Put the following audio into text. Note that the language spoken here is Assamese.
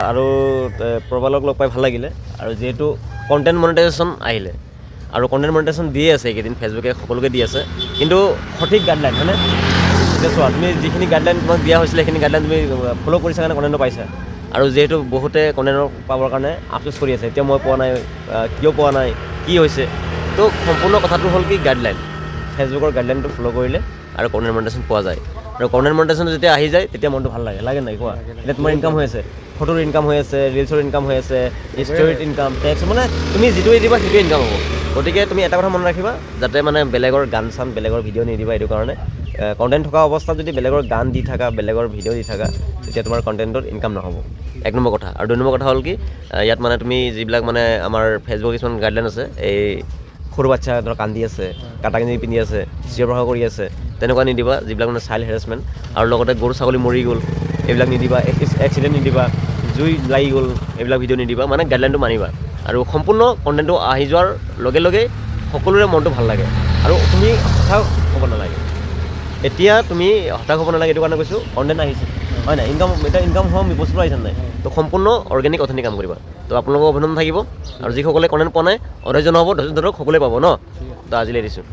আৰু প্ৰবালক লগ পাই ভাল লাগিলে আৰু যিহেতু কণ্টেণ্ট মনিটাইজেশ্যন আহিলে আৰু কণ্টেণ্ট মনিটাইজেশ্যন দিয়ে আছে এইকেইদিন ফেচবুকে সকলোকে দি আছে কিন্তু সঠিক গাইডলাইন হয়নে এতিয়া চোৱা তুমি যিখিনি গাইডলাইন তোমাক দিয়া হৈছিলে সেইখিনি গাইডলাইন তুমি ফ'ল' কৰিছা কাৰণে কণ্টেণ্টটো পাইছা আৰু যিহেতু বহুতে কণ্টেণ্টৰ পাবৰ কাৰণে আফচোচ কৰি আছে এতিয়া মই পোৱা নাই কিয় পোৱা নাই কি হৈছে তো সম্পূৰ্ণ কথাটো হ'ল কি গাইডলাইন ফেচবুকৰ গাইডলাইনটো ফ'ল' কৰিলে আৰু কণ্টেণ্ট মনিটাইজেশ্যন পোৱা যায় আৰু কণ্টেণ্ট মনিটাইজেশ্যন যেতিয়া আহি যায় তেতিয়া মনটো ভাল লাগে নাই কোৱা এতিয়া তোমাৰ ইনকাম হৈ আছে ফটোৰ ইনকাম হৈ আছে ৰিলছৰ ইনকাম হৈ আছে ষ্টৰিত ইনকাম টেক্স মানে তুমি যিটো দিবা সেইটোৱে ইনকাম হ'ব গতিকে তুমি এটা কথা মনত ৰাখিবা যাতে মানে বেলেগৰ গান চান বেলেগৰ ভিডিঅ' নিদিবা এইটো কাৰণে কণ্টেণ্ট থকা অৱস্থাত যদি বেলেগৰ গান দি থাকা বেলেগৰ ভিডিঅ' দি থাকা তেতিয়া তোমাৰ কণ্টেণ্টত ইনকাম নহ'ব এক নম্বৰ কথা আৰু দুই নম্বৰ কথা হ'ল কি ইয়াত মানে তুমি যিবিলাক মানে আমাৰ ফেচবুক কিছুমান গাইডলাইন আছে এই সৰু বাচ্ছা ধৰক কান্দি আছে কাটা কানি পিন্ধি আছে চিঞৰ বাখৰ কৰি আছে তেনেকুৱা নিদিবা যিবিলাক মানে চাইল্ড হেৰাছমেণ্ট আৰু লগতে গৰু ছাগলী মৰি গ'ল এইবিলাক নিদিবা এক্সিডেণ্ট নিদিবা জুই লাগি গ'ল এইবিলাক ভিডিঅ' নিদিবা মানে গাইডলাইনটো মানিবা আৰু সম্পূৰ্ণ কণ্টেণ্টটো আহি যোৱাৰ লগে লগে সকলোৰে মনটো ভাল লাগে আৰু তুমি হতাশ হ'ব নালাগে এতিয়া তুমি হতাশ হ'ব নালাগে এইটো কাৰণে কৈছোঁ কণ্টেণ্ট আহিছে হয় নাই এতিয়া ইনকাম হোৱা বস্তুটো আহিছে নাই তো সম্পূৰ্ণ অৰ্গেনিক অথেণ্টিক কাম কৰিবা তো আপোনালোকৰ অভিনন্দন থাকিব আৰু যিসকলে কণ্টেণ্ট পোৱা নাই অধৈৰ্য নহ'ব ধৈৰ্য ধৰক সকলোৱে পাব ন তো আজিলৈ দিছোঁ